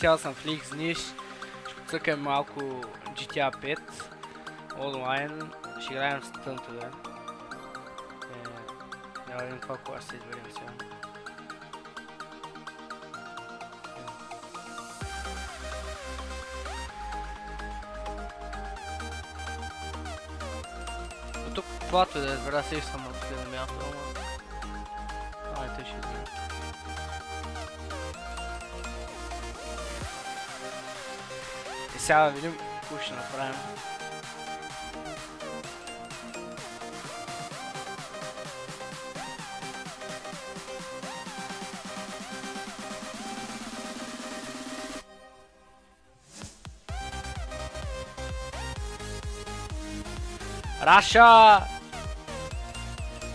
цял съм в League Niche. Ще поцъкам малко GTA 5 онлайн. Ще играем с тънтове. Няма да видим това кога ще се изберем сега. Тук каквото да избера си съм от следно място, ама... Ай, те ще изберем. И сега да видим какво ще направим. Раша!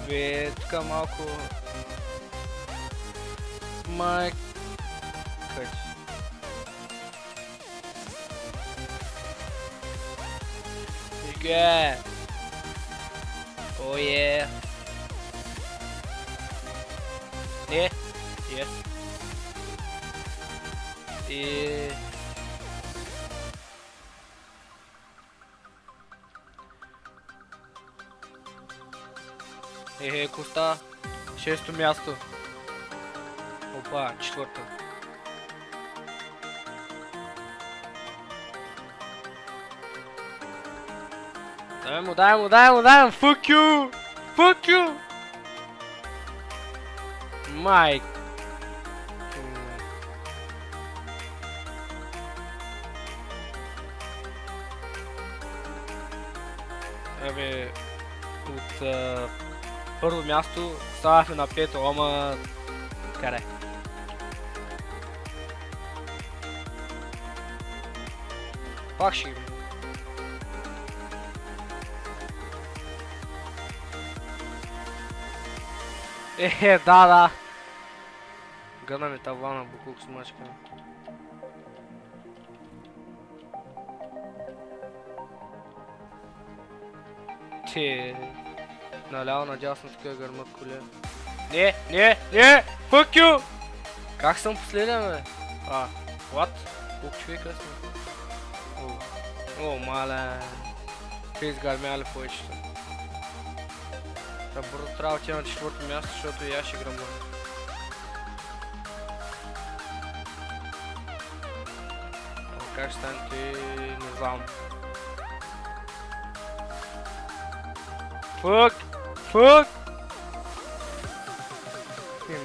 Бе, тука малко... Майк... Кач. Иге! Ое! Не! Yes! И... Коста, 6-то място. Опа, 4-то. Дай му, fuck you! Fuck you! Майк. Абе, от... първо място ставахме на 5-то, ама... Карай. Пак ще ги... Да. Гъна ми тавана, буклук с мъчка. Наляво надясно тук е гърмат коле. Не! Fuck you! Как съм последен, бе? What? Колко човека сме? О, мале. Те изгармяли повечето. Бързо трябва да отида на 4-то място, защото и аз ще гръмна. Как ще стане той, не знам. Fuck!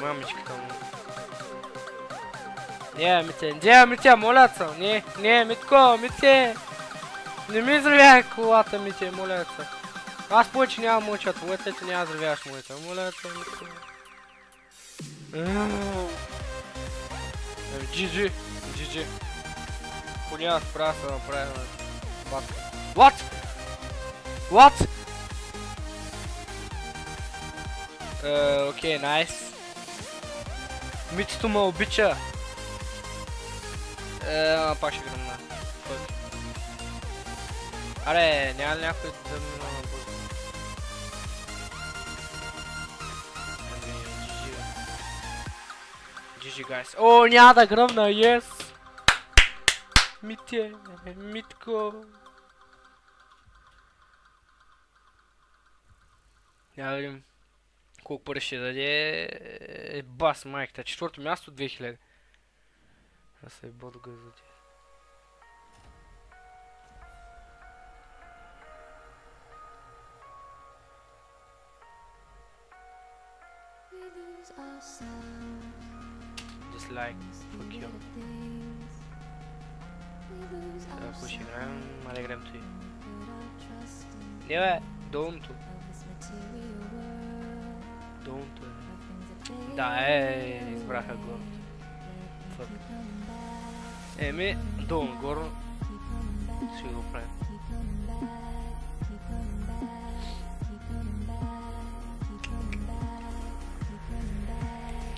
Мамичката му. Не, Митя, моля се. Не, Митко, Митя. Не ми взривяй колата, Митя, моля се. Аз повече няма мълча, твоята ти няма взривяваш моята. Моля се, Митко. GG. Поне аз правя се да направя батка. What? Окей, найс. Митито ме обича. Пак ще гръмна. Аре, няма ли някой да мина на бързо? GG, guys. О, няма да гръмна, yes! Митко. Няма да видим колко пари ще даде. Бас майката, 4-то място 2000. Да се ебо до газоти. Dislike, fuck you. Ако ще играем, мали играем той. Не бе, долното. Да, избраха горното. Фък. Еми, долно горно. Ще го правим.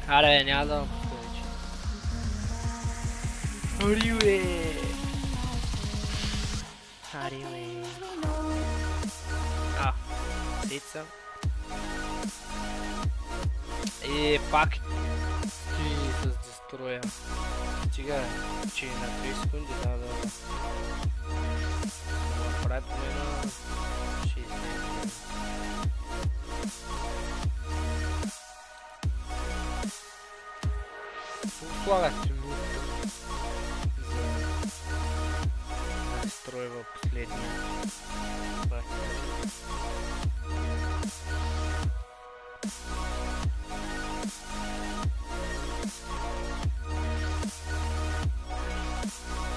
Аре, няма да пуска вече. Ари, седица. И пак ти с дестроя. Стига, че на 30 секунди да прави поне на 60. Слага 3 минути за да изстройва последния.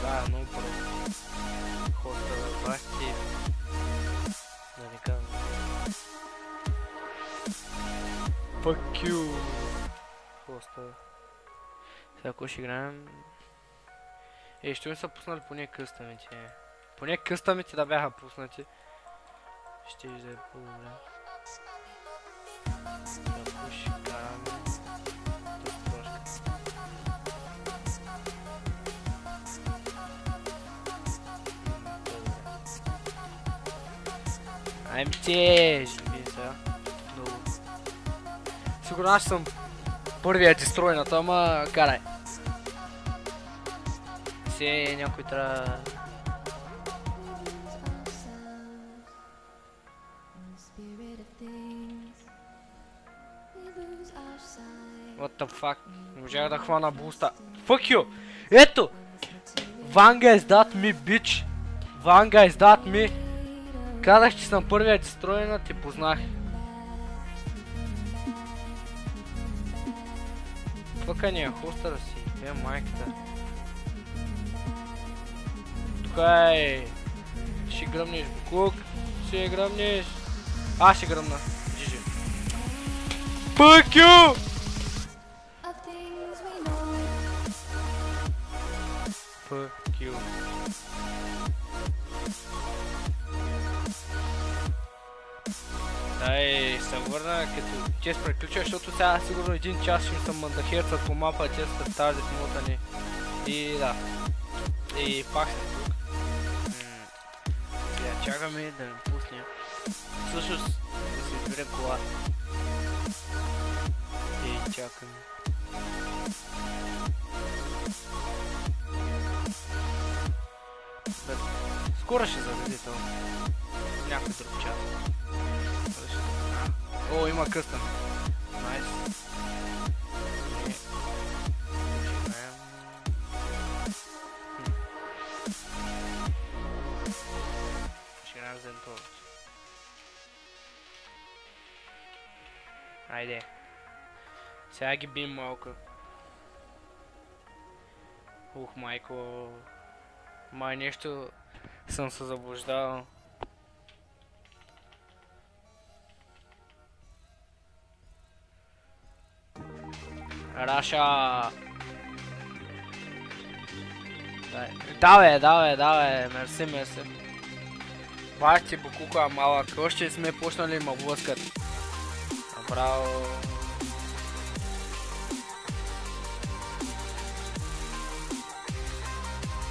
Да, много просто. Хоста в басти. Да не казвам. Fuck you! Хоста. Сега ако ще играем... Що ми са пуснали поне къстамите? Поне къстамите да бяха пуснати. Ще да е по-добре. Ако ще караме... Айм тежи, сега. Много. Сигурно аз съм първият дестройната, ама карай. Все някой трябва... What the fuck? Не можах да хвана буста. Fuck you! Ето! Vanga is that me, bitch! Vanga is that me! Казах, че съм първият дестройна, те познах. Фъка ни е хостъра си, е майката. Тука е... Ще гръмнеш, Буклук. Ще гръмнеш. Аз ще гръмна. Джижи. Fuck you! Fuck you. Дай се върна като чест приключва, защото сега сигурно един час ще съм мандахерцат по мапа, чест с тази мота ни. И да. И пак съм тук. Сега чакаме да ми пуснем. Всъщност да се избере кола. И чакаме. Скоро ще заведе това. Някой друг час. О, има къстъм. Найс. Ще играем за това. Айде. Сега ги бим малко. Ух, майко. Май нещо съм се заблуждавал. Раша! Давай, мерси. Бахте Букука малък, още сме почнали ма блъскат. Браво!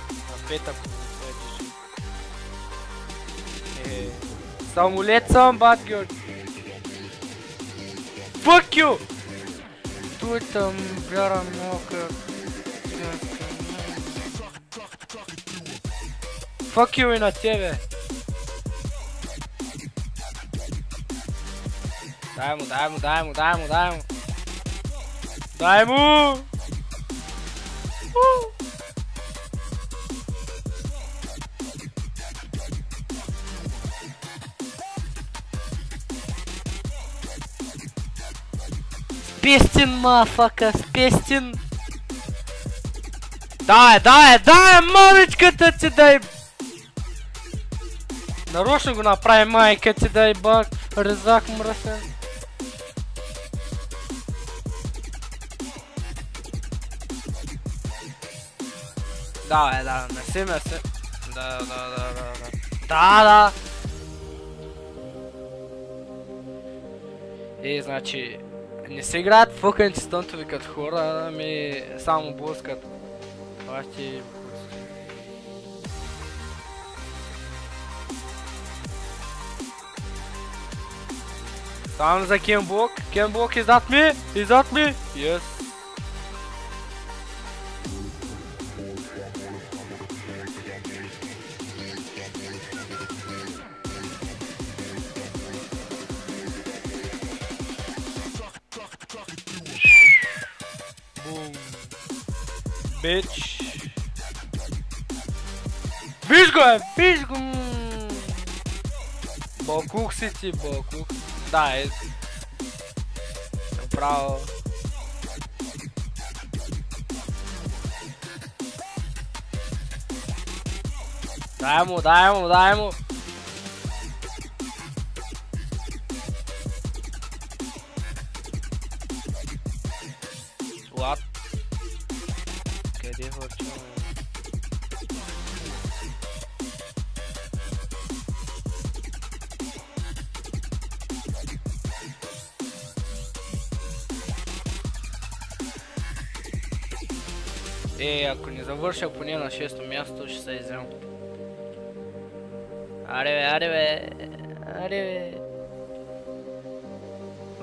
На пета самолет съм, батгюр! Fuck you! Той там бляра много. Fuck you и на тебе. Дай му! Спестин, мафака, спестин! Дай, мамичката ти дай! Нарочно го направи майка ти дай бак, резак мръсен. Да, мерси. Да. Значи... Не се играят фъканите стънтови като хора, ами само блъскат. Това ще... Ставам за Кенблок. Кенблок, is that me? Yes. bitch. Viš go je, viš go. Bokuh si ti, bokuh. Daj. Prav. Daj mu, daj mu, daj mu. What? Kje hočemo? Ако не завърша поне на 6-то място, ще се изям. Аре бе, аре бе, аре бе.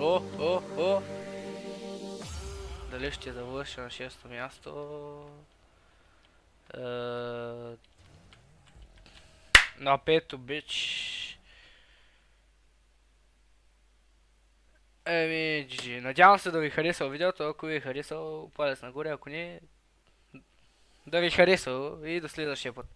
О. Дали ще завърша на 6-то място? На 5-то, бич. Еми, GG. Надявам се да ви харесал видеото, ако ви е харесал, палец нагоре, ако не, да ви харесал и до следващия път.